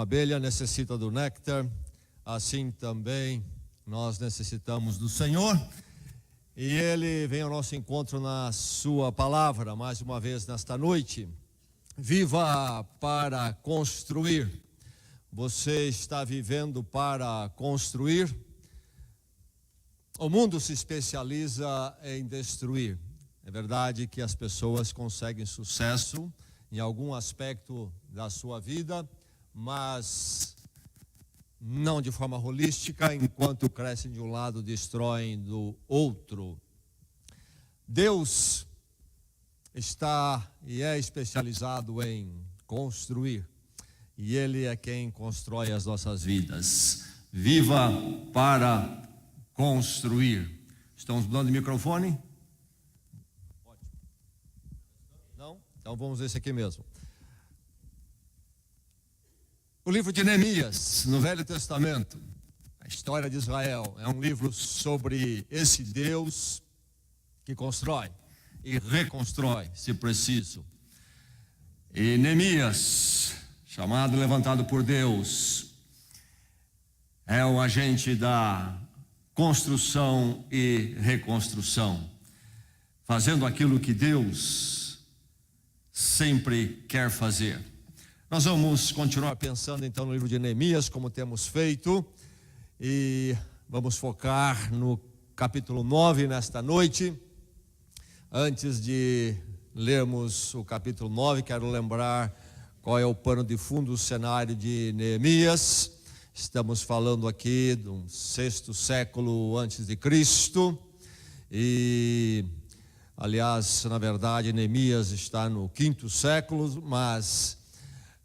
Como a abelha necessita do néctar, assim também nós necessitamos do Senhor. E Ele vem ao nosso encontro na sua palavra, mais uma vez nesta noite. Viva para construir. Você está vivendo para construir? O mundo se especializa em destruir. É verdade que as pessoas conseguem sucesso em algum aspecto da sua vida, mas não de forma holística. Enquanto crescem de um lado, destroem do outro. Deus está e é especializado em construir, e Ele é quem constrói as nossas vidas. Viva para construir. Estamos mudando de microfone? Não? Então vamos esse aqui mesmo. O livro de Neemias, no Velho Testamento, a história de Israel, é um livro sobre esse Deus que constrói e reconstrói, se preciso. E Neemias, chamado e levantado por Deus, é o agente da construção e reconstrução, fazendo aquilo que Deus sempre quer fazer. Nós vamos continuar pensando então no livro de Neemias, como temos feito, e vamos focar no capítulo 9 nesta noite. Antes de lermos o capítulo 9, quero lembrar qual é o pano de fundo, o cenário de Neemias. Estamos falando aqui do 6º século antes de Cristo, e aliás, na verdade, Neemias está no 5º século, mas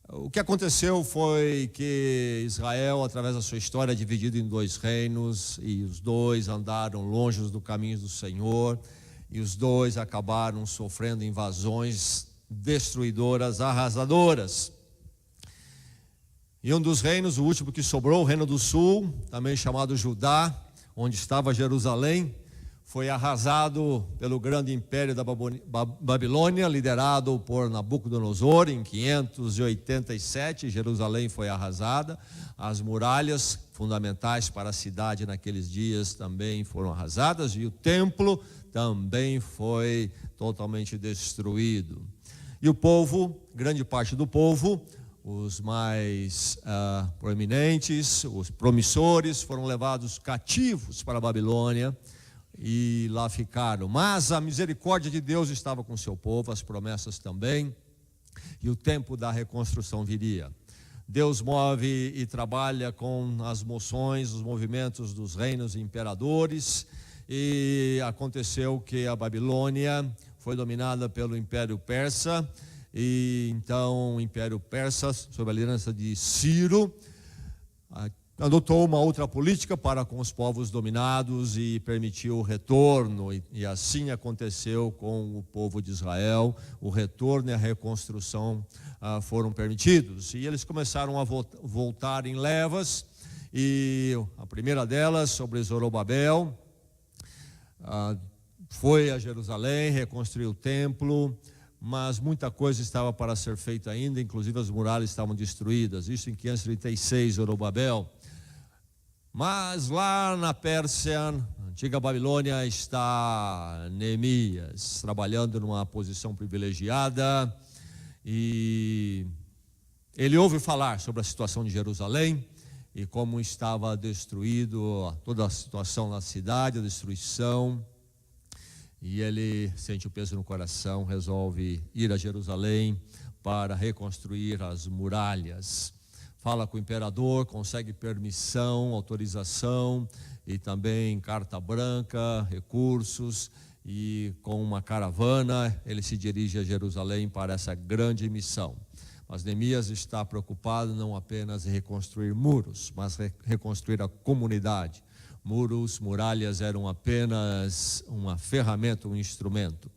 o que aconteceu foi que Israel, através da sua história, é dividido em 2 reinos, e os 2 andaram longe do caminho do Senhor, e os 2 acabaram sofrendo invasões destruidoras, arrasadoras. E um dos reinos, o último que sobrou, o reino do sul, também chamado Judá, onde estava Jerusalém, foi arrasado pelo grande império da Babilônia, liderado por Nabucodonosor. Em 587, Jerusalém foi arrasada. As muralhas fundamentais para a cidade naqueles dias também foram arrasadas, e o templo também foi totalmente destruído. E o povo, grande parte do povo, os mais proeminentes, os promissores, foram levados cativos para a Babilônia, e lá ficaram. Mas a misericórdia de Deus estava com o seu povo, as promessas também, e o tempo da reconstrução viria. Deus move e trabalha com as moções, os movimentos dos reinos e imperadores, e aconteceu que a Babilônia foi dominada pelo Império Persa, e então o Império Persa, sob a liderança de Ciro, adotou uma outra política para com os povos dominados e permitiu o retorno, e assim aconteceu com o povo de Israel. O retorno e a reconstrução foram permitidos, e eles começaram a voltar em levas. E a primeira delas, sobre Zorobabel, foi a Jerusalém, reconstruiu o templo, mas muita coisa estava para ser feita ainda, inclusive as muralhas estavam destruídas. Isso em 536, Zorobabel. Mas lá na Pérsia, na antiga Babilônia, está Neemias, trabalhando numa posição privilegiada, e ele ouve falar sobre a situação de Jerusalém e como estava destruído, toda a situação na cidade, a destruição. E ele sente o peso no coração, resolve ir a Jerusalém para reconstruir as muralhas. Fala com o imperador, consegue permissão, autorização e também carta branca, recursos, e com uma caravana ele se dirige a Jerusalém para essa grande missão. Mas Neemias está preocupado não apenas em reconstruir muros, mas reconstruir a comunidade. Muros, muralhas eram apenas uma ferramenta, um instrumento.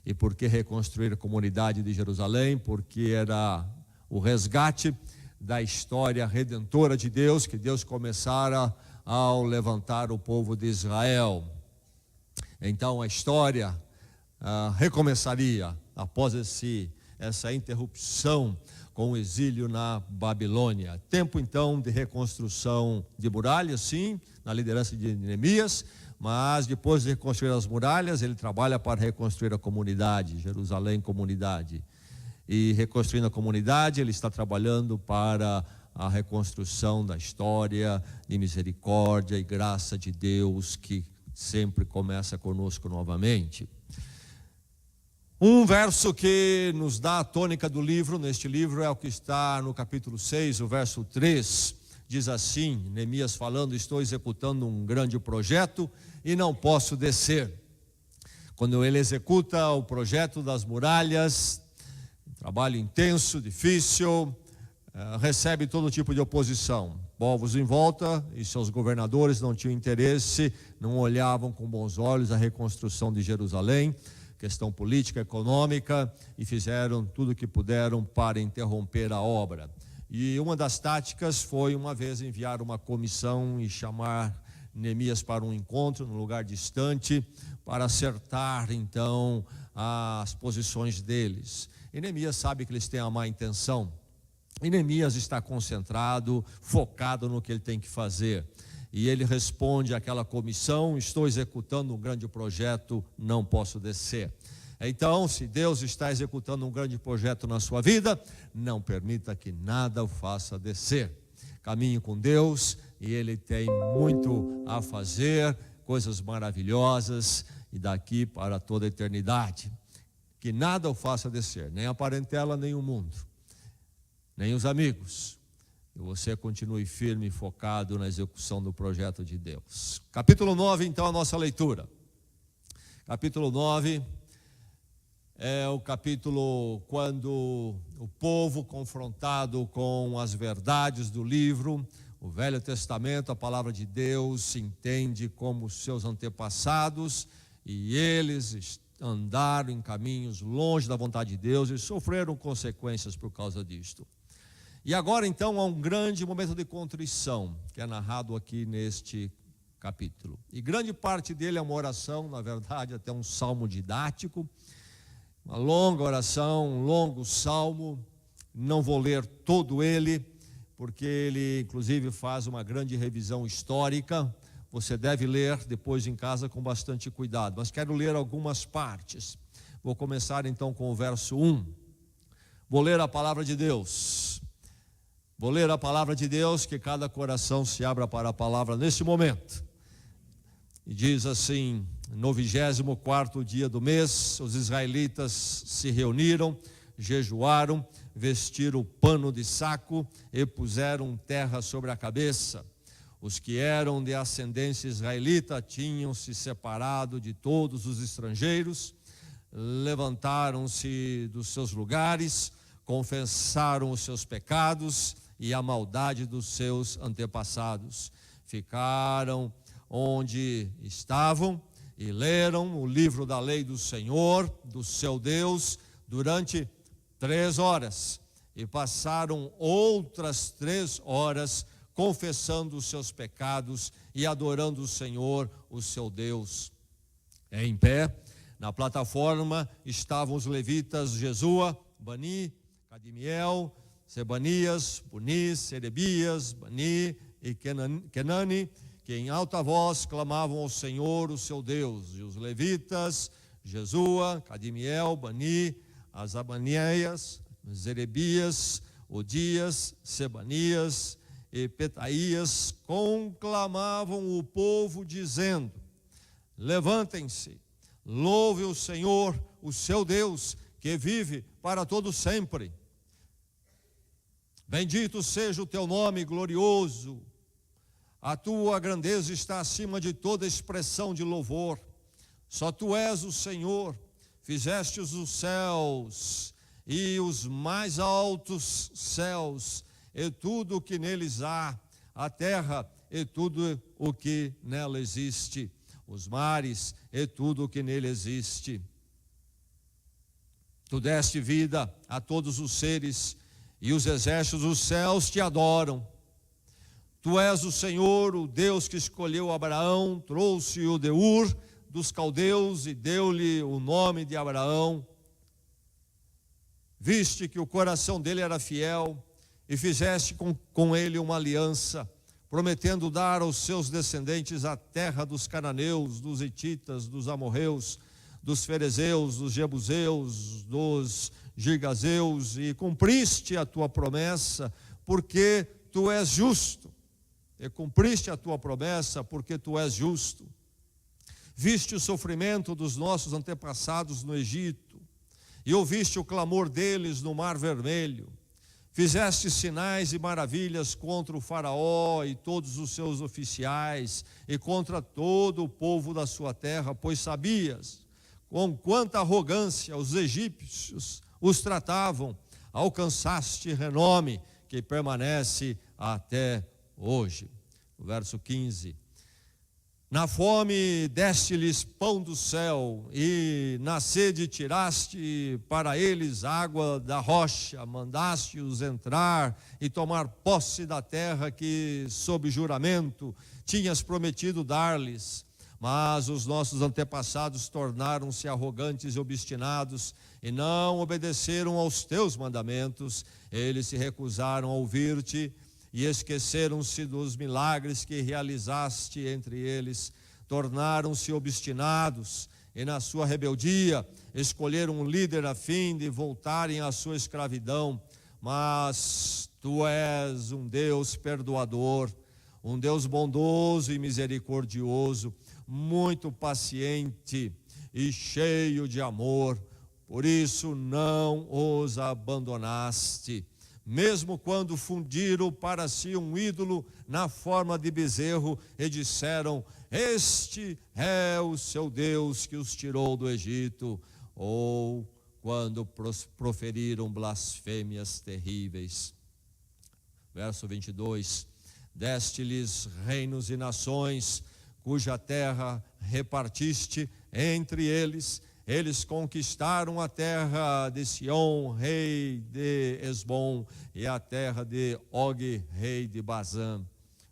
E por que reconstruir a comunidade de Jerusalém? Porque era o resgate da história redentora de Deus, que Deus começara ao levantar o povo de Israel. Então a história recomeçaria após essa interrupção com o exílio na Babilônia. Tempo então de reconstrução de muralhas, sim, na liderança de Neemias, mas depois de reconstruir as muralhas, ele trabalha para reconstruir a comunidade, Jerusalém comunidade. E reconstruindo a comunidade, ele está trabalhando para a reconstrução da história de misericórdia e graça de Deus, que sempre começa conosco novamente. Um verso que nos dá a tônica do livro, neste livro, é o que está no capítulo 6, o verso 3, diz assim, Neemias falando: estou executando um grande projeto e não posso descer. Quando ele executa o projeto das muralhas, trabalho intenso, difícil, recebe todo tipo de oposição. Povos em volta e seus governadores não tinham interesse, não olhavam com bons olhos a reconstrução de Jerusalém, questão política, econômica, e fizeram tudo o que puderam para interromper a obra. E uma das táticas foi, uma vez, enviar uma comissão e chamar Neemias para um encontro num lugar distante, para acertar então as posições deles. E Neemias sabe que eles têm a má intenção, e Neemias está concentrado, focado no que ele tem que fazer. E ele responde àquela comissão: estou executando um grande projeto, não posso descer. Então, se Deus está executando um grande projeto na sua vida, não permita que nada o faça descer. Caminhe com Deus, e Ele tem muito a fazer, coisas maravilhosas, e daqui para toda a eternidade. Que nada o faça descer, nem a parentela, nem o mundo, nem os amigos. E você continue firme e focado na execução do projeto de Deus. Capítulo 9, então, a nossa leitura. Capítulo 9 é o capítulo quando o povo, confrontado com as verdades do livro, o Velho Testamento, a palavra de Deus, se entende como seus antepassados, e eles andaram em caminhos longe da vontade de Deus e sofreram consequências por causa disto. E agora então há um grande momento de contrição, que é narrado aqui neste capítulo. E grande parte dele é uma oração, na verdade até um salmo didático, uma longa oração, um longo salmo. Não vou ler todo ele, porque ele inclusive faz uma grande revisão histórica. Você deve ler depois em casa com bastante cuidado, mas quero ler algumas partes. Vou começar então com o verso 1. Vou ler a palavra de Deus. Vou ler a palavra de Deus, que cada coração se abra para a palavra neste momento. E diz assim: no 24º dia do mês, os israelitas se reuniram, jejuaram, vestiram pano de saco e puseram terra sobre a cabeça. Os que eram de ascendência israelita tinham se separado de todos os estrangeiros, levantaram-se dos seus lugares, confessaram os seus pecados e a maldade dos seus antepassados. Ficaram onde estavam e leram o livro da lei do Senhor, do seu Deus, durante 3 horas. E passaram outras 3 horas confessando os seus pecados e adorando o Senhor, o seu Deus. Em pé, na plataforma, estavam os levitas Jesua, Bani, Cadimiel, Sebanias, Buni, Serebias, Bani e Kenani, que em alta voz clamavam ao Senhor, o seu Deus. E os levitas, Jesua, Cadimiel, Bani, Azabanias, Zerebias, Odias, Sebanias e Petaías, conclamavam o povo, dizendo: levantem-se, louve o Senhor, o seu Deus, que vive para todo sempre. Bendito seja o teu nome glorioso, a tua grandeza está acima de toda expressão de louvor. Só tu és o Senhor, fizestes os céus e os mais altos céus, e tudo o que neles há, a terra e tudo o que nela existe, os mares e tudo o que nele existe. Tu deste vida a todos os seres, e os exércitos dos céus te adoram. Tu és o Senhor, o Deus que escolheu Abraão, trouxe-o de Ur dos caldeus e deu-lhe o nome de Abraão. Viste que o coração dele era fiel e fizeste com ele uma aliança, prometendo dar aos seus descendentes a terra dos cananeus, dos hititas, dos amorreus, dos ferezeus, dos jebuseus, dos girgazeus, e cumpriste a tua promessa, porque tu és justo. E cumpriste a tua promessa, porque tu és justo. Viste o sofrimento dos nossos antepassados no Egito, e ouviste o clamor deles no Mar Vermelho. Fizeste sinais e maravilhas contra o faraó e todos os seus oficiais, e contra todo o povo da sua terra, pois sabias com quanta arrogância os egípcios os tratavam. Alcançaste renome que permanece até hoje. O verso 15. Na fome deste-lhes pão do céu, e na sede tiraste para eles água da rocha, mandaste-os entrar e tomar posse da terra que, sob juramento, tinhas prometido dar-lhes. Mas os nossos antepassados tornaram-se arrogantes e obstinados, e não obedeceram aos teus mandamentos. Eles se recusaram a ouvir-te, e esqueceram-se dos milagres que realizaste entre eles. Tornaram-se obstinados, e na sua rebeldia escolheram um líder a fim de voltarem à sua escravidão. Mas tu és um Deus perdoador, um Deus bondoso e misericordioso, muito paciente e cheio de amor. Por isso não os abandonaste, mesmo quando fundiram para si um ídolo na forma de bezerro e disseram: este é o seu Deus que os tirou do Egito. Ou quando proferiram blasfêmias terríveis. Verso 22. Deste-lhes reinos e nações, cuja terra repartiste entre eles. Eles conquistaram a terra de Sião, rei de Esbom, e a terra de Og, rei de Bazã.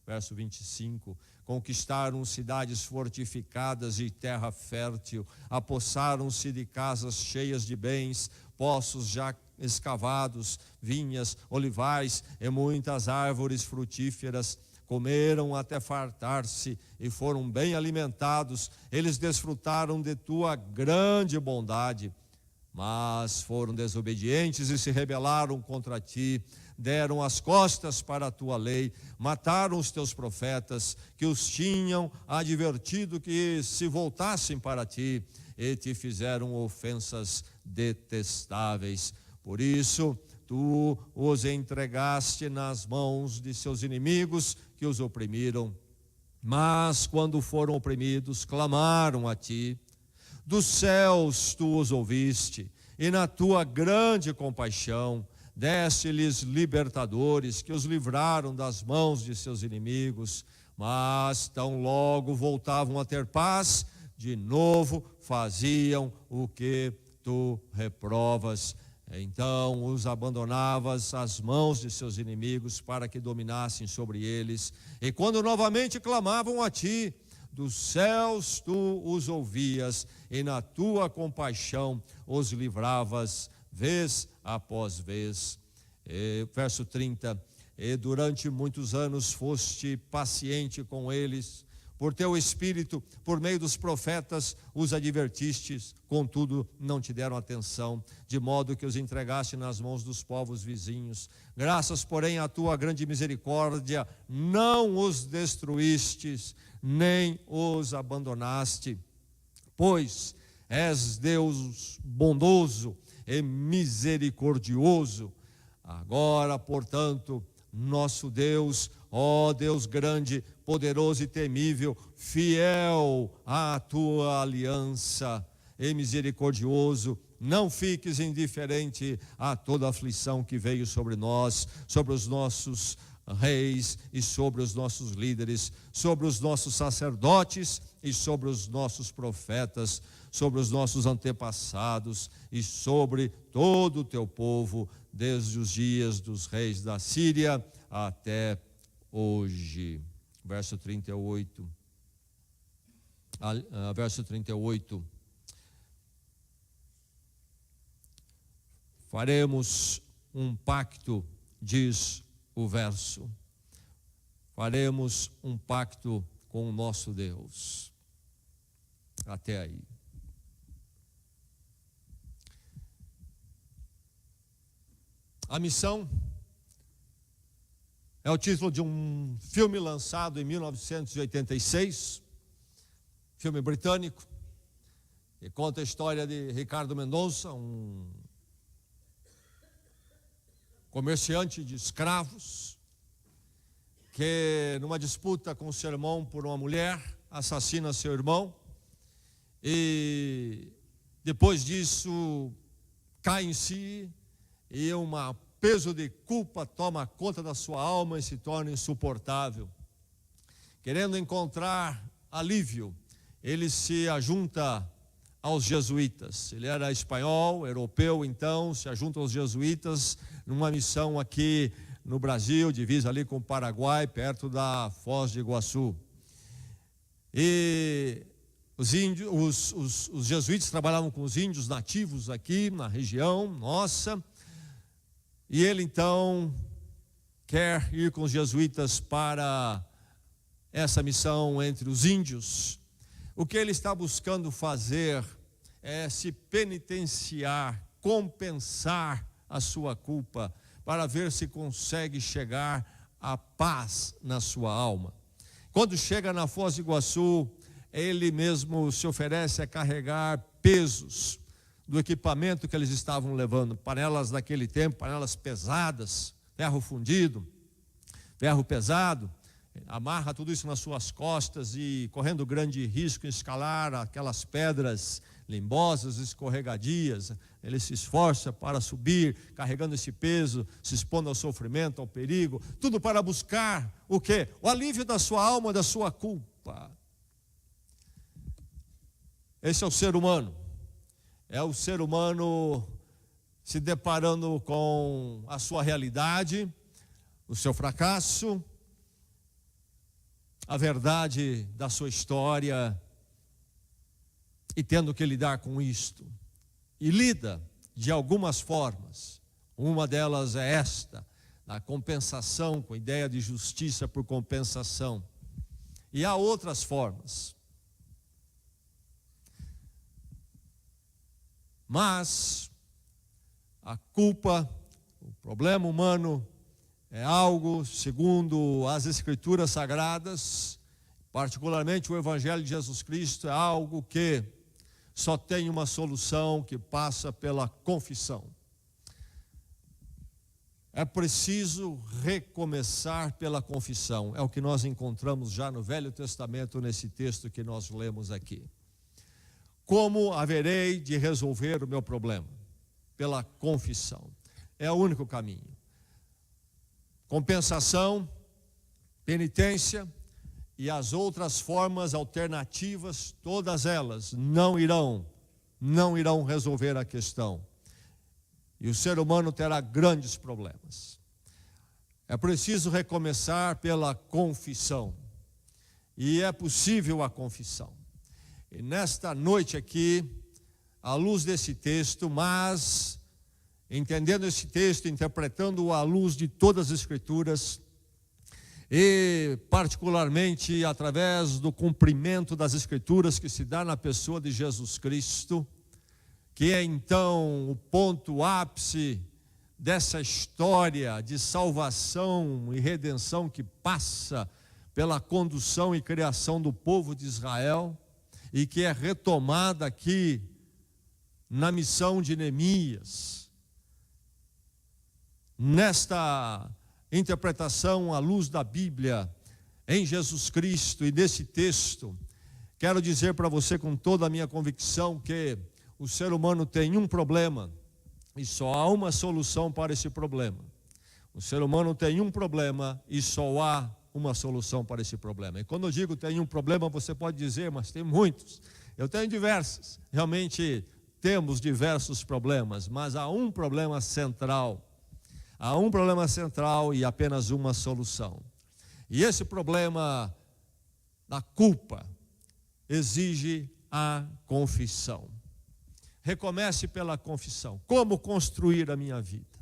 Verso 25. Conquistaram cidades fortificadas e terra fértil, apossaram-se de casas cheias de bens, poços já escavados, vinhas, olivais e muitas árvores frutíferas. Comeram até fartar-se e foram bem alimentados. Eles desfrutaram de tua grande bondade, mas foram desobedientes e se rebelaram contra ti. Deram as costas para a tua lei, mataram os teus profetas, que os tinham advertido que se voltassem para ti, e te fizeram ofensas detestáveis. Por isso, tu os entregaste nas mãos de seus inimigos, que os oprimiram. Mas quando foram oprimidos, clamaram a ti. Dos céus tu os ouviste, e na tua grande compaixão deste-lhes libertadores, que os livraram das mãos de seus inimigos. Mas tão logo voltavam a ter paz, de novo faziam o que tu reprovas. Então os abandonavas às mãos de seus inimigos, para que dominassem sobre eles. E quando novamente clamavam a ti, dos céus tu os ouvias, e na tua compaixão os livravas vez após vez. Verso 30. E durante muitos anos foste paciente com eles, por teu espírito, por meio dos profetas, os advertistes, contudo não te deram atenção, de modo que os entregaste nas mãos dos povos vizinhos. Graças, porém, à tua grande misericórdia, não os destruístes, nem os abandonaste, pois és Deus bondoso e misericordioso. Agora, portanto, nosso Deus, ó Deus grande, poderoso e temível, fiel à tua aliança e misericordioso, não fiques indiferente a toda aflição que veio sobre nós, sobre os nossos reis e sobre os nossos líderes, sobre os nossos sacerdotes e sobre os nossos profetas, sobre os nossos antepassados e sobre todo o teu povo, desde os dias dos reis da Síria até hoje. Verso 38. Verso 38. faremos um pacto, diz o verso. Faremos um pacto com o nosso Deus. Até aí. A missão é o título de um filme lançado em 1986, filme britânico, que conta a história de Ricardo Mendonça, um comerciante de escravos, que numa disputa com seu irmão por uma mulher, assassina seu irmão, e depois disso cai em si, e um peso de culpa toma conta da sua alma e se torna insuportável. Querendo encontrar alívio, ele se ajunta aos jesuítas. Ele era espanhol, europeu, então se ajunta aos jesuítas numa missão aqui no Brasil, divisa ali com o Paraguai, perto da Foz de Iguaçu. E os jesuítas trabalhavam com os índios nativos aqui na região nossa. E ele então quer ir com os jesuítas para essa missão entre os índios. O que ele está buscando fazer é se penitenciar, compensar a sua culpa, para ver se consegue chegar à paz na sua alma. Quando chega na Foz do Iguaçu, ele mesmo se oferece a carregar pesos do equipamento que eles estavam levando, panelas daquele tempo, panelas pesadas, ferro fundido, ferro pesado, amarra tudo isso nas suas costas e correndo grande risco em escalar aquelas pedras limbosas, escorregadias, ele se esforça para subir, carregando esse peso, se expondo ao sofrimento, ao perigo, tudo para buscar o quê? O alívio da sua alma, da sua culpa. Esse é o ser humano. É o ser humano se deparando com a sua realidade, o seu fracasso, a verdade da sua história e tendo que lidar com isto. E lida de algumas formas. Uma delas é esta, a compensação, com a ideia de justiça por compensação. E há outras formas. Mas a culpa, o problema humano é algo, segundo as Escrituras Sagradas, particularmente o Evangelho de Jesus Cristo, é algo que só tem uma solução, que passa pela confissão. É preciso recomeçar pela confissão. É o que nós encontramos já no Velho Testamento, nesse texto que nós lemos aqui. Como haverei de resolver o meu problema? Pela confissão. É o único caminho. Compensação, penitência e as outras formas alternativas, todas elas não irão resolver a questão. E o ser humano terá grandes problemas. É preciso recomeçar pela confissão. E é possível a confissão. E nesta noite aqui, à luz desse texto, mas entendendo esse texto, interpretando-o à luz de todas as Escrituras, e particularmente através do cumprimento das Escrituras que se dá na pessoa de Jesus Cristo, que é então o ponto ápice dessa história de salvação e redenção que passa pela condução e criação do povo de Israel, e que é retomada aqui na missão de Neemias. Nesta interpretação à luz da Bíblia, em Jesus Cristo e nesse texto, quero dizer para você com toda a minha convicção que o ser humano tem um problema e só há uma solução para esse problema. O ser humano tem um problema e só há uma solução para esse problema. E quando eu digo tem um problema, você pode dizer, mas tem muitos. Eu tenho diversos. Realmente temos diversos problemas, mas há um problema central. Há um problema central e apenas uma solução. E esse problema da culpa exige a confissão. recomece pela confissão. Como construir a minha vida?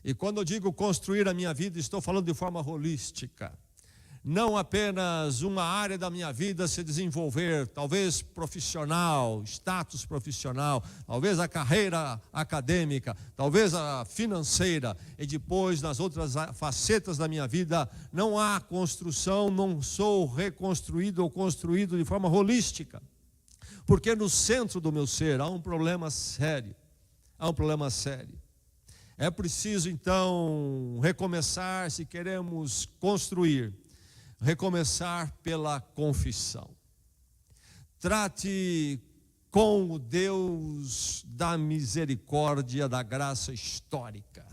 E quando eu digo construir a minha vida, estou falando de forma holística. Não apenas uma área da minha vida se desenvolver, talvez profissional, status profissional, talvez a carreira acadêmica, talvez a financeira, e depois nas outras facetas da minha vida não há construção, não sou reconstruído ou construído de forma holística. Porque no centro do meu ser há um problema sério, É preciso então recomeçar, se queremos construir, recomeçar pela confissão. Trate com o Deus da misericórdia, da graça histórica.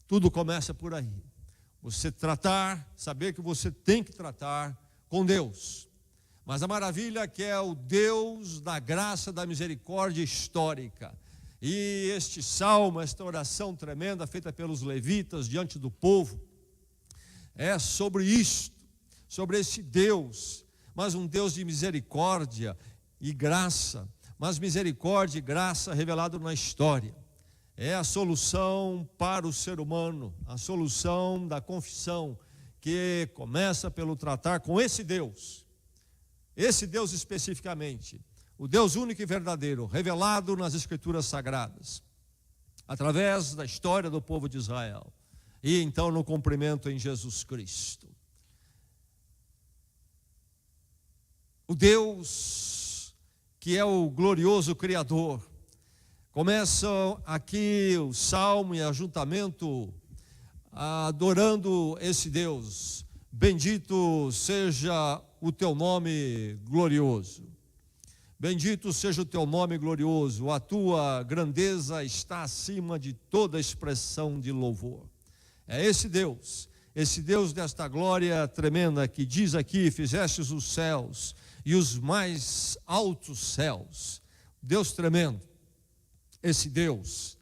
Tudo começa por aí. Você saber que você tem que tratar com Deus. Mas a maravilha é que é o Deus da graça, da misericórdia histórica. E este salmo, esta oração tremenda feita pelos levitas diante do povo, é sobre isto, sobre esse Deus, mas um Deus de misericórdia e graça, mas misericórdia e graça revelado na história. É a solução para o ser humano, a solução da confissão, que começa pelo tratar com esse Deus especificamente, o Deus único e verdadeiro, revelado nas Escrituras Sagradas, através da história do povo de Israel. E então no cumprimento em Jesus Cristo. O Deus que é o glorioso Criador. Começa aqui o salmo e ajuntamento adorando esse Deus. Bendito seja o teu nome glorioso. Bendito seja o teu nome glorioso. A tua grandeza está acima de toda expressão de louvor. É esse Deus desta glória tremenda que diz aqui: fizestes os céus e os mais altos céus. Deus tremendo, esse Deus.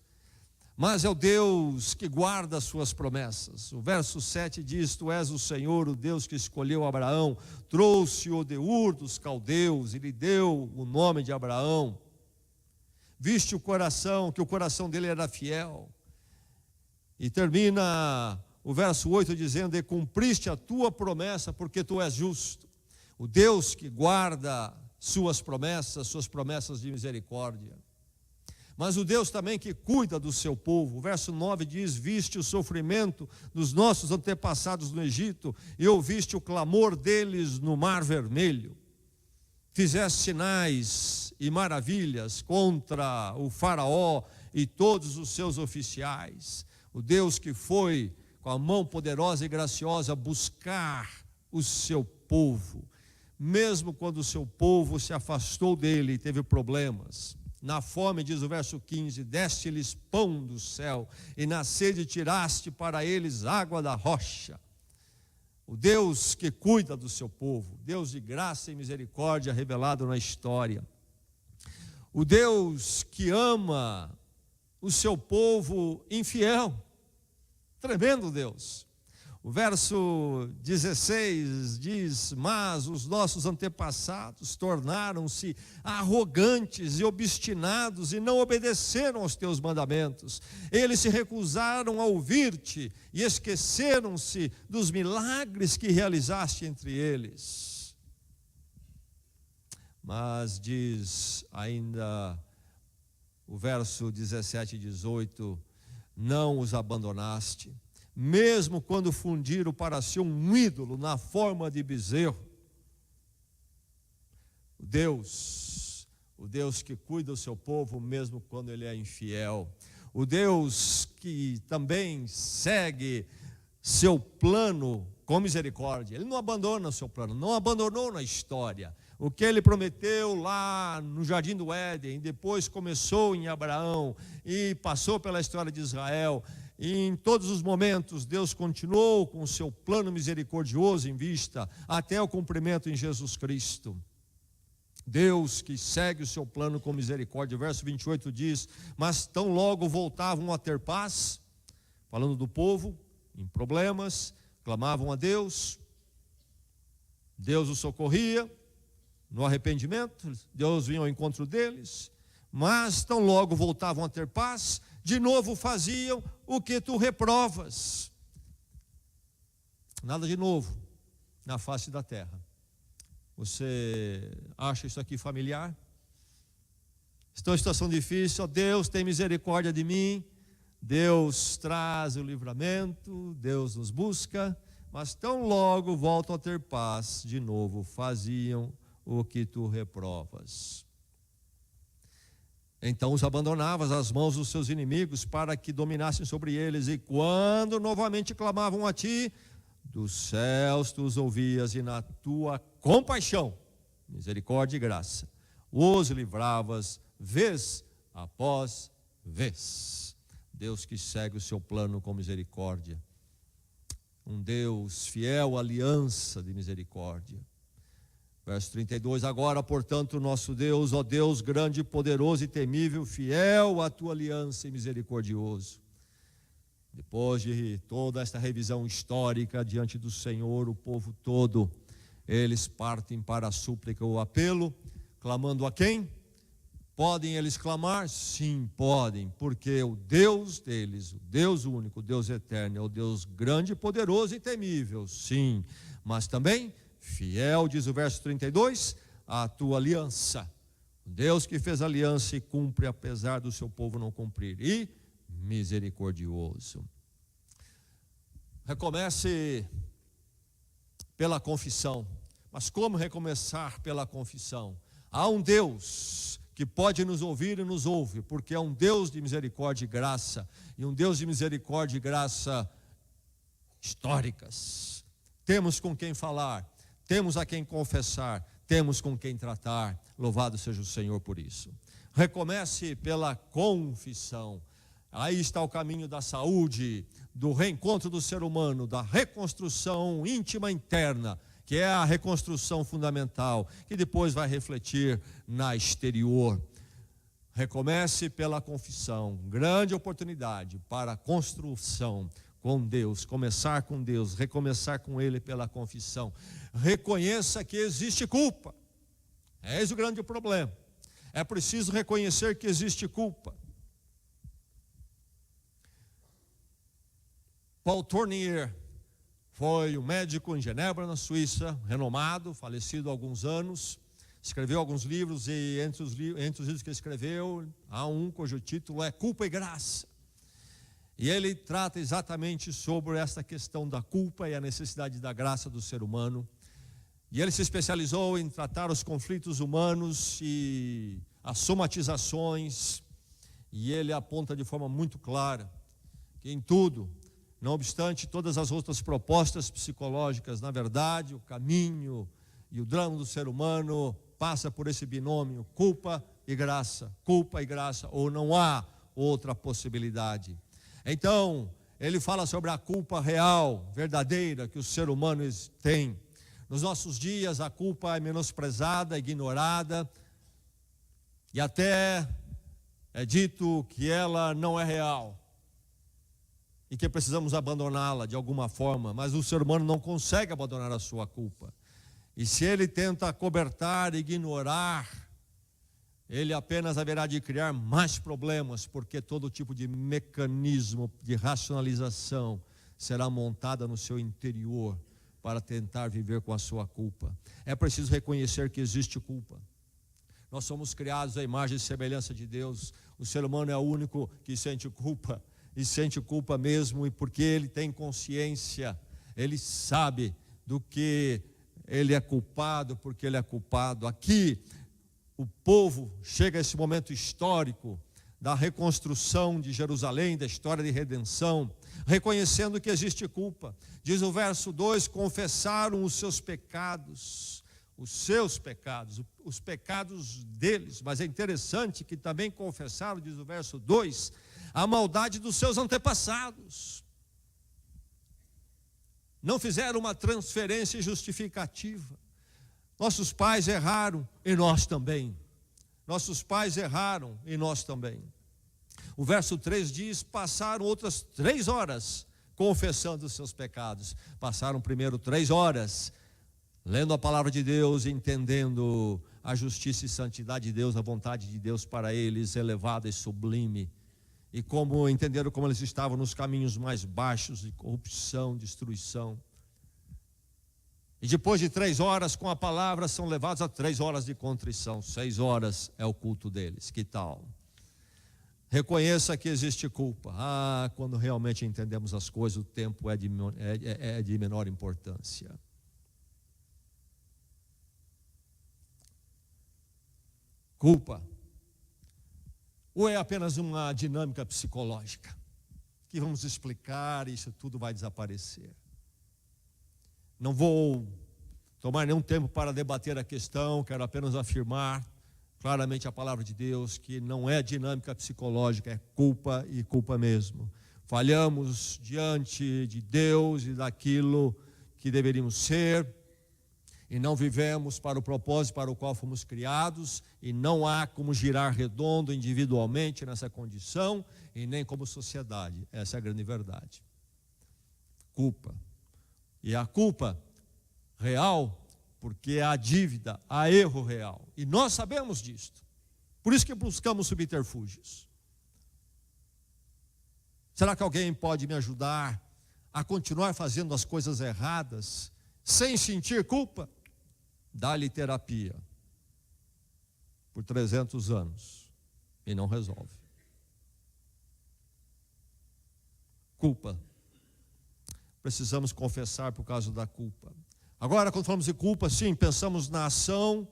Mas é o Deus que guarda as suas promessas. O verso 7 diz: tu és o Senhor, o Deus que escolheu Abraão, trouxe-o de Ur dos caldeus e lhe deu o nome de Abraão. Viste o coração, que o coração dele era fiel. E termina o verso 8 dizendo: e cumpriste a tua promessa, porque tu és justo. O Deus que guarda suas promessas de misericórdia. Mas o Deus também que cuida do seu povo. O verso 9 diz: viste o sofrimento dos nossos antepassados no Egito, e ouviste o clamor deles no Mar Vermelho. Fizeste sinais e maravilhas contra o faraó e todos os seus oficiais. O Deus que foi com a mão poderosa e graciosa buscar o seu povo, mesmo quando o seu povo se afastou dele e teve problemas. Na fome, diz o verso 15, deste-lhes pão do céu, e na sede tiraste para eles água da rocha. O Deus que cuida do seu povo, Deus de graça e misericórdia revelado na história. O Deus que ama o seu povo infiel. Tremendo Deus. O verso 16 diz: mas os nossos antepassados tornaram-se arrogantes e obstinados e não obedeceram aos teus mandamentos. Eles se recusaram a ouvir-te e esqueceram-se dos milagres que realizaste entre eles. Mas diz ainda o verso 17 e 18: não os abandonaste, mesmo quando fundiram para si um ídolo na forma de bezerro. O Deus que cuida do seu povo mesmo quando ele é infiel. O Deus que também segue seu plano com misericórdia. Ele não abandona o seu plano, não abandonou na história. O que ele prometeu lá no Jardim do Éden, depois começou em Abraão e passou pela história de Israel. E em todos os momentos Deus continuou com o seu plano misericordioso em vista, até o cumprimento em Jesus Cristo. Deus que segue o seu plano com misericórdia. O verso 28 diz: mas tão logo voltavam a ter paz, falando do povo, em problemas, clamavam a Deus, Deus os socorria, no arrependimento, Deus vinha ao encontro deles. Mas tão logo voltavam a ter paz, de novo faziam o que tu reprovas. Nada de novo na face da terra. Você acha isso aqui familiar? Estou em situação difícil, ó Deus, tem misericórdia de mim. Deus traz o livramento, Deus nos busca, mas tão logo voltam a ter paz, de novo faziam o que tu reprovas. Então os abandonavas às mãos dos seus inimigos para que dominassem sobre eles, e quando novamente clamavam a ti, dos céus tu os ouvias, e na tua compaixão, misericórdia e graça, os livravas vez após vez. Deus que segue o seu plano com misericórdia, um Deus fiel à aliança de misericórdia. Verso 32, agora, portanto, nosso Deus, ó Deus grande, poderoso e temível, fiel à tua aliança e misericordioso. Depois de toda esta revisão histórica diante do Senhor, o povo todo, eles partem para a súplica, o apelo, clamando a quem? Podem eles clamar? Sim, podem, porque o Deus deles, o Deus único, o Deus eterno, é o Deus grande, poderoso e temível, sim, mas também fiel, diz o verso 32, a tua aliança. Deus que fez aliança e cumpre apesar do seu povo não cumprir, e misericordioso. Recomece pela confissão. Mas como recomeçar pela confissão? Há um Deus que pode nos ouvir e nos ouve, porque é um Deus de misericórdia e graça, e um Deus de misericórdia e graça históricas. Temos com quem falar, temos a quem confessar, temos com quem tratar. Louvado seja o Senhor por isso. Recomece pela confissão. Aí está o caminho da saúde, do reencontro do ser humano, da reconstrução íntima interna, que é a reconstrução fundamental, que depois vai refletir na exterior. Recomece pela confissão, grande oportunidade para a construção com Deus, começar com Deus, recomeçar com Ele pela confissão. Reconheça que existe culpa, eis o grande problema, é preciso reconhecer que existe culpa. Paul Tournier foi um médico em Genebra, na Suíça, renomado, falecido há alguns anos, escreveu alguns livros, e entre os livros que ele escreveu, há um cujo título é Culpa e Graça. E ele trata exatamente sobre essa questão da culpa e a necessidade da graça do ser humano. E ele se especializou em tratar os conflitos humanos e as somatizações, e ele aponta de forma muito clara que em tudo, não obstante todas as outras propostas psicológicas, na verdade, o caminho e o drama do ser humano passa por esse binômio, culpa e graça, ou não há outra possibilidade. Então, ele fala sobre a culpa real, verdadeira, que o ser humano tem. Nos nossos dias, a culpa é menosprezada, ignorada, e até é dito que ela não é real, e que precisamos abandoná-la de alguma forma, mas o ser humano não consegue abandonar a sua culpa. E se ele tenta acobertar, ignorar, ele apenas haverá de criar mais problemas, porque todo tipo de mecanismo de racionalização será montada no seu interior para tentar viver com a sua culpa. É preciso reconhecer que existe culpa. Nós somos criados à imagem e semelhança de Deus. O ser humano é o único que sente culpa, e sente culpa mesmo, e porque ele tem consciência, ele sabe do que ele é culpado, porque ele é culpado. Aqui, o povo chega a esse momento histórico da reconstrução de Jerusalém, da história de redenção, reconhecendo que existe culpa. Diz o verso 2, confessaram os pecados, os pecados deles. Mas é interessante que também confessaram, diz o verso 2, a maldade dos seus antepassados. Não fizeram uma transferência justificativa. Nossos pais erraram e nós também. Nossos pais erraram e nós também. O verso 3 diz, passaram outras 3 horas confessando os seus pecados. Passaram primeiro 3 horas lendo a palavra de Deus, entendendo a justiça e santidade de Deus, a vontade de Deus para eles elevada e sublime, e como entenderam como eles estavam nos caminhos mais baixos de corrupção, destruição. E depois de 3 horas com a palavra, são levados a 3 horas de contrição. 6 horas é o culto deles. Que tal? Reconheça que existe culpa. Quando realmente entendemos as coisas, o tempo é de menor importância. Culpa. Ou é apenas uma dinâmica psicológica? Que vamos explicar e isso tudo vai desaparecer. Não vou tomar nenhum tempo para debater a questão, quero apenas afirmar claramente a palavra de Deus, que não é dinâmica psicológica, é culpa e culpa mesmo. Falhamos diante de Deus e daquilo que deveríamos ser, e não vivemos para o propósito para o qual fomos criados, e não há como girar redondo individualmente nessa condição, e nem como sociedade. Essa é a grande verdade. Culpa. E a culpa real, porque há dívida, há erro real. E nós sabemos disto. Por isso que buscamos subterfúgios. Será que alguém pode me ajudar a continuar fazendo as coisas erradas sem sentir culpa? Dá-lhe terapia por 300 anos e não resolve. Culpa. Precisamos confessar por causa da culpa. Agora, quando falamos de culpa, sim, pensamos na ação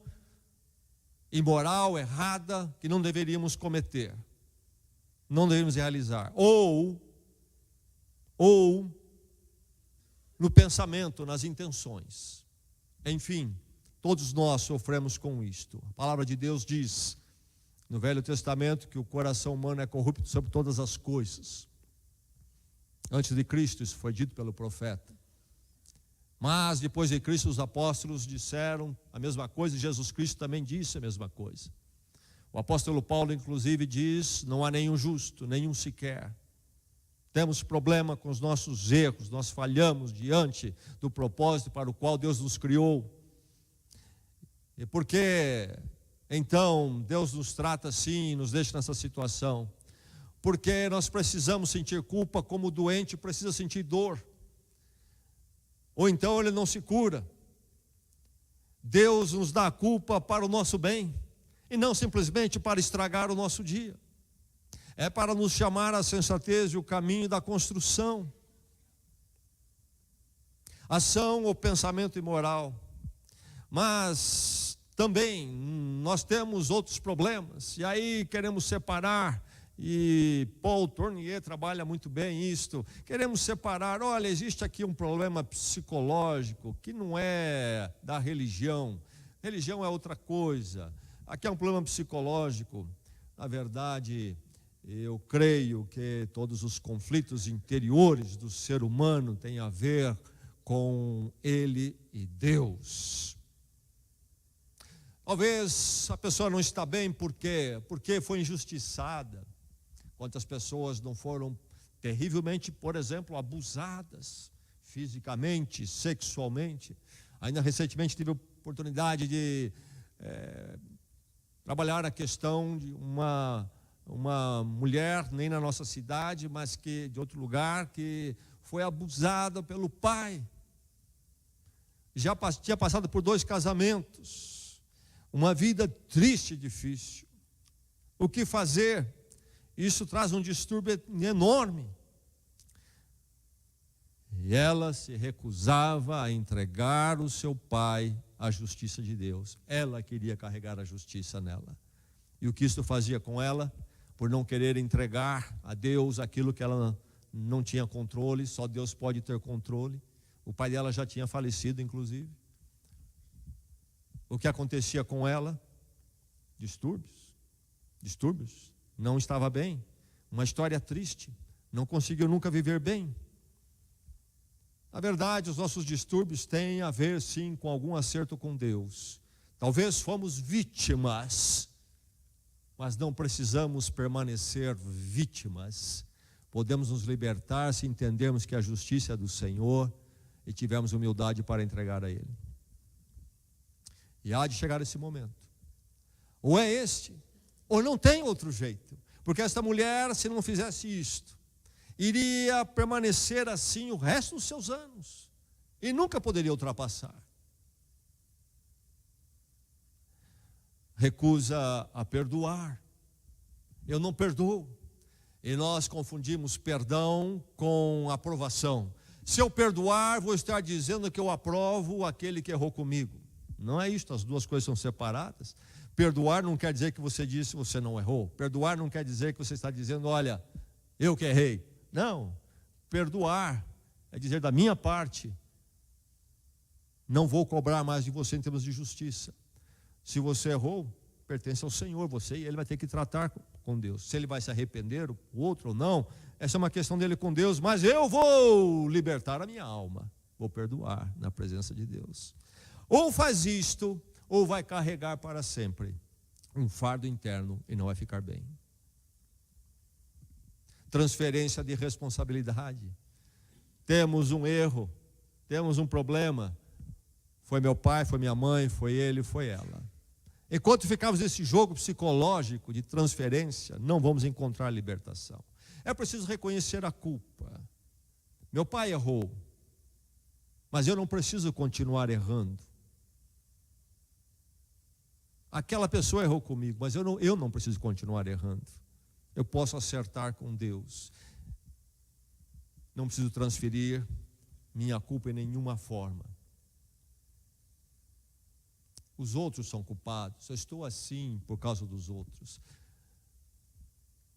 imoral, errada, que não deveríamos cometer, não deveríamos realizar. Ou no pensamento, nas intenções. Enfim, todos nós sofremos com isto. A palavra de Deus diz no Velho Testamento que o coração humano é corrupto sobre todas as coisas. Antes de Cristo, isso foi dito pelo profeta. Mas depois de Cristo, os apóstolos disseram a mesma coisa, e Jesus Cristo também disse a mesma coisa. O apóstolo Paulo, inclusive, diz: não há nenhum justo, nenhum sequer. Temos problema com os nossos erros, nós falhamos diante do propósito para o qual Deus nos criou. E por que, então, Deus nos trata assim e nos deixa nessa situação? Porque nós precisamos sentir culpa como o doente precisa sentir dor. Ou então ele não se cura. Deus nos dá a culpa para o nosso bem, e não simplesmente para estragar o nosso dia. É para nos chamar à sensatez e o caminho da construção. Ação ou pensamento imoral. Mas também nós temos outros problemas, e aí queremos separar. E Paul Tournier trabalha muito bem isto. Queremos separar, olha, existe aqui um problema psicológico que não é da religião. Religião é outra coisa. Aqui é um problema psicológico. Na verdade, eu creio que todos os conflitos interiores do ser humano têm a ver com ele e Deus. Talvez a pessoa não está bem porque foi injustiçada. Quantas pessoas não foram terrivelmente, por exemplo, abusadas fisicamente, sexualmente. Ainda recentemente tive a oportunidade de trabalhar a questão de uma mulher, nem na nossa cidade, mas que de outro lugar, que foi abusada pelo pai. Já tinha passado por 2 casamentos, uma vida triste e difícil. O que fazer? Isso traz um distúrbio enorme. E ela se recusava a entregar o seu pai à justiça de Deus. Ela queria carregar a justiça nela. E o que isso fazia com ela? Por não querer entregar a Deus aquilo que ela não tinha controle, só Deus pode ter controle. O pai dela já tinha falecido, inclusive. O que acontecia com ela? Distúrbios. Não estava bem, uma história triste, não conseguiu nunca viver bem. Na verdade, os nossos distúrbios têm a ver, sim, com algum acerto com Deus. Talvez fomos vítimas, mas não precisamos permanecer vítimas. Podemos nos libertar se entendermos que a justiça é do Senhor e tivermos humildade para entregar a Ele. E há de chegar esse momento Ou é este, ou não tem outro jeito. Porque esta mulher, se não fizesse isto, iria permanecer assim o resto dos seus anos. E nunca poderia ultrapassar. Recusa a perdoar. Eu não perdoo. E nós confundimos perdão com aprovação. Se eu perdoar, vou estar dizendo que eu aprovo aquele que errou comigo. Não é isso, as duas coisas são separadas. Perdoar não quer dizer que você disse que você não errou. Perdoar não quer dizer que você está dizendo, olha, eu que errei. Não, perdoar é dizer da minha parte, não vou cobrar mais de você em termos de justiça. Se você errou, pertence ao Senhor, você e ele vai ter que tratar com Deus. Se ele vai se arrepender, o outro ou não, essa é uma questão dele com Deus, mas eu vou libertar a minha alma, vou perdoar na presença de Deus. Ou faz isto, ou vai carregar para sempre um fardo interno e não vai ficar bem. Transferência de responsabilidade. Temos um erro, temos um problema. Foi meu pai, foi minha mãe, foi ele, foi ela. Enquanto ficamos nesse jogo psicológico de transferência, não vamos encontrar libertação. É preciso reconhecer a culpa. Meu pai errou, mas eu não preciso continuar errando. Aquela pessoa errou comigo, mas eu não preciso continuar errando. Eu posso acertar com Deus. Não preciso transferir minha culpa em nenhuma forma. Os outros são culpados. Eu estou assim por causa dos outros.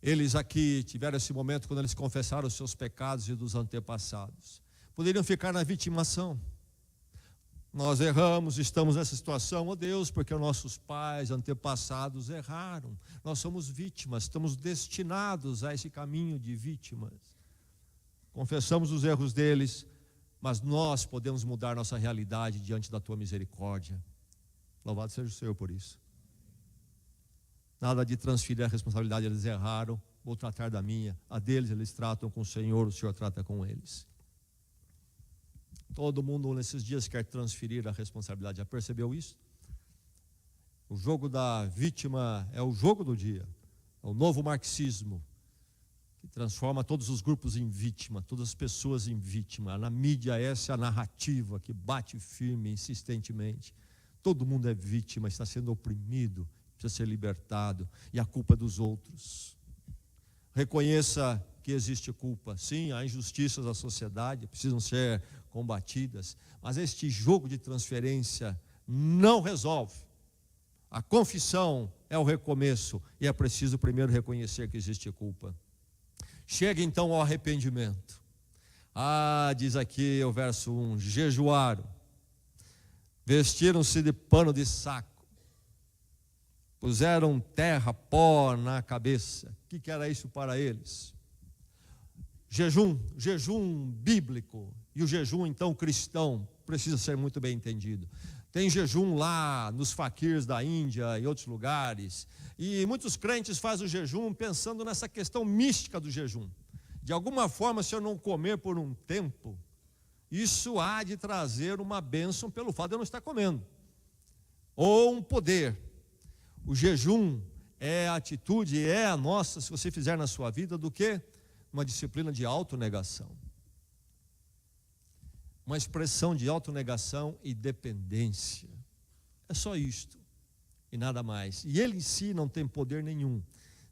Eles aqui tiveram esse momento quando eles confessaram os seus pecados e dos antepassados. Poderiam ficar na vitimação. Nós erramos, estamos nessa situação, Deus, porque nossos pais, antepassados erraram. Nós somos vítimas, estamos destinados a esse caminho de vítimas. Confessamos os erros deles, mas nós podemos mudar nossa realidade diante da tua misericórdia. Louvado seja o Senhor por isso. Nada de transferir a responsabilidade, eles erraram, vou tratar da minha. A deles eles tratam com o Senhor trata com eles. Todo mundo nesses dias quer transferir a responsabilidade. Já percebeu isso? O jogo da vítima é o jogo do dia. É o novo marxismo, que transforma todos os grupos em vítima, todas as pessoas em vítima. Na mídia essa é a narrativa que bate firme, insistentemente. Todo mundo é vítima, está sendo oprimido, precisa ser libertado. E a culpa é dos outros. Reconheça que existe culpa. Sim, há injustiças da sociedade, precisam ser combatidas. Mas este jogo de transferência não resolve. A confissão é o recomeço. E é preciso primeiro reconhecer que existe culpa. Chega então ao arrependimento. Diz aqui o verso 1, jejuaram. Vestiram-se de pano de saco. Puseram terra, pó na cabeça. O que era isso para eles? Jejum bíblico. E o jejum, então, cristão, precisa ser muito bem entendido. Tem jejum lá nos faquirs da Índia e outros lugares. E muitos crentes fazem o jejum pensando nessa questão mística do jejum. De alguma forma, se eu não comer por um tempo, isso há de trazer uma bênção pelo fato de eu não estar comendo. Ou um poder. O jejum é a atitude, é a nossa, se você fizer na sua vida, do que? Uma disciplina de autonegação. Uma expressão de autonegação e dependência. É só isto. E nada mais. E ele em si não tem poder nenhum,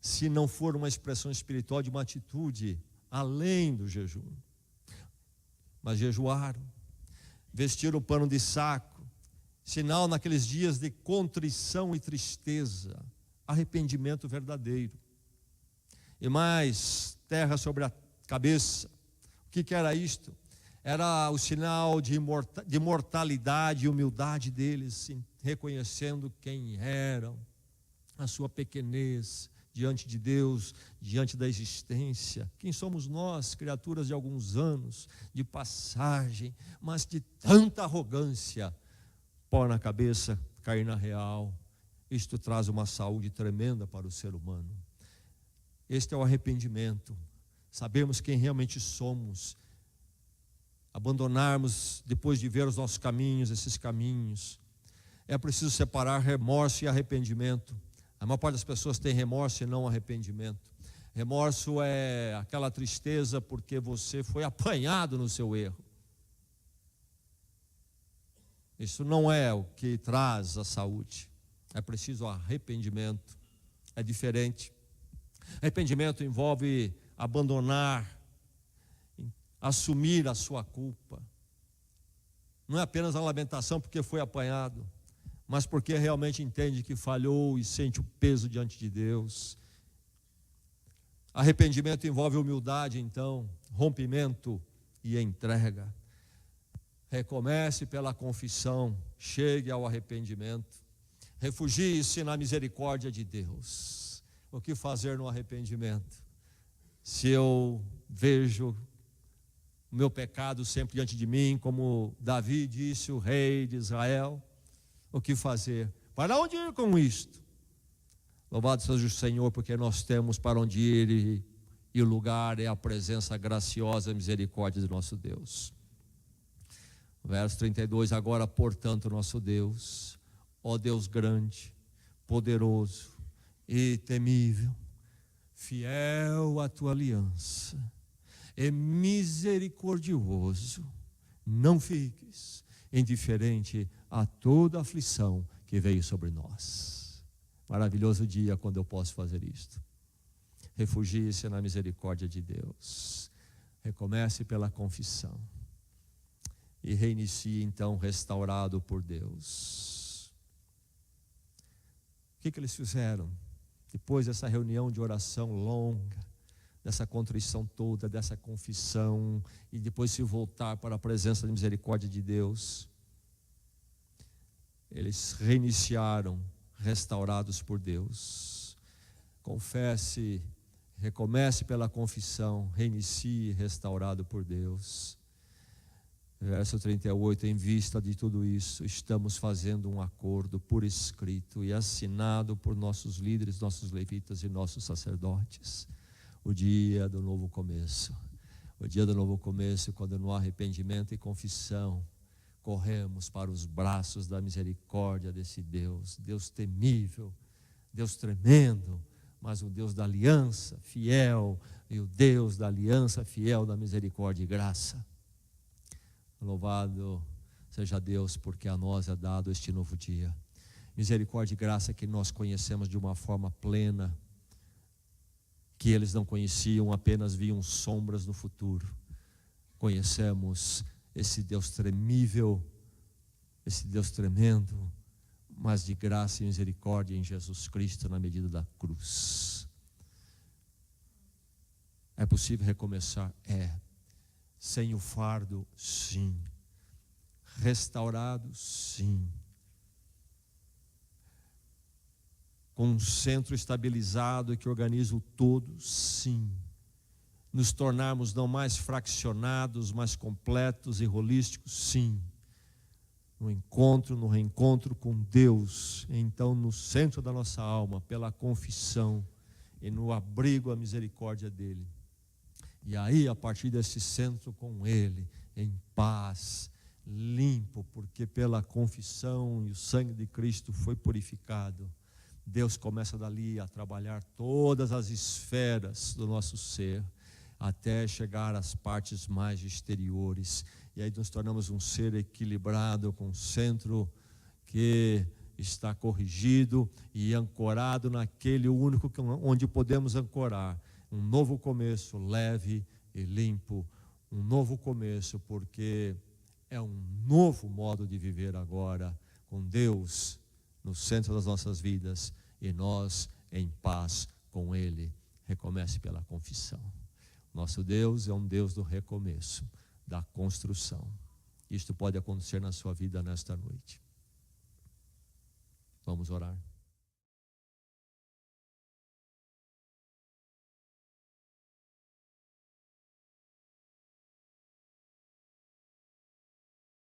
se não for uma expressão espiritual de uma atitude além do jejum. Mas jejuaram, vestiram o pano de saco, sinal naqueles dias de contrição e tristeza, arrependimento verdadeiro. E mais, terra sobre a cabeça. O que era isto? Era o sinal de mortalidade e humildade deles, reconhecendo quem eram, a sua pequenez diante de Deus, diante da existência. Quem somos nós, criaturas de alguns anos, de passagem, mas de tanta arrogância, pó na cabeça, cair na real. Isto traz uma saúde tremenda para o ser humano. Este é o arrependimento, sabermos quem realmente somos, abandonarmos, depois de ver os nossos caminhos, esses caminhos. É preciso separar remorso e arrependimento. A maior parte das pessoas tem remorso e não arrependimento. Remorso é aquela tristeza porque você foi apanhado no seu erro. Isso não é o que traz a saúde. É preciso arrependimento. É diferente. Arrependimento envolve abandonar, assumir a sua culpa. Não é apenas a lamentação porque foi apanhado, mas porque realmente entende que falhou e sente o peso diante de Deus. Arrependimento envolve humildade, então, rompimento e entrega. Recomece pela confissão, chegue ao arrependimento. Refugie-se na misericórdia de Deus. O que fazer no arrependimento? Se eu vejo o meu pecado sempre diante de mim, como Davi disse, o rei de Israel, o que fazer? Para onde ir com isto? Louvado seja o Senhor, porque nós temos para onde ir, e o lugar é a presença graciosa e misericórdia de nosso Deus. Verso 32, agora, portanto, nosso Deus, ó Deus grande, poderoso e temível, fiel à tua aliança, e misericordioso, não fiques indiferente a toda aflição que veio sobre nós. Maravilhoso dia quando eu posso fazer isto. Refugie-se na misericórdia de Deus. Recomece pela confissão. E reinicie então restaurado por Deus. O que eles fizeram? Depois dessa reunião de oração longa, dessa contrição toda, dessa confissão, e depois se voltar para a presença da misericórdia de Deus, eles reiniciaram, restaurados por Deus. Confesse, recomece pela confissão, reinicie, restaurado por Deus. Verso 38, em vista de tudo isso, estamos fazendo um acordo por escrito e assinado por nossos líderes, nossos levitas e nossos sacerdotes. O dia do novo começo. O dia do novo começo, quando no arrependimento e confissão, corremos para os braços da misericórdia desse Deus, Deus temível, Deus tremendo, mas o Deus da aliança fiel, e o Deus da aliança fiel da misericórdia e graça. Louvado seja Deus, porque a nós é dado este novo dia. Misericórdia e graça que nós conhecemos de uma forma plena, que eles não conheciam, apenas viam sombras no futuro. Conhecemos esse Deus temível, esse Deus tremendo, mas de graça e misericórdia em Jesus Cristo na medida da cruz. É possível recomeçar? É. Sem o fardo? Sim. Restaurado? Sim. Com um centro estabilizado que organiza o todo? Sim. Nos tornarmos não mais fraccionados, mas completos e holísticos? Sim. No encontro, no reencontro com Deus, então no centro da nossa alma, pela confissão e no abrigo à misericórdia dEle. E aí, a partir desse centro com Ele, em paz, limpo, porque pela confissão e o sangue de Cristo foi purificado, Deus começa dali a trabalhar todas as esferas do nosso ser, até chegar às partes mais exteriores. E aí nos tornamos um ser equilibrado, com um centro que está corrigido e ancorado naquele único onde podemos ancorar. Um novo começo, leve e limpo. Um novo começo, porque é um novo modo de viver agora, com Deus no centro das nossas vidas e nós em paz com Ele. Recomece pela confissão. Nosso Deus é um Deus do recomeço, da construção. Isto pode acontecer na sua vida nesta noite. Vamos orar.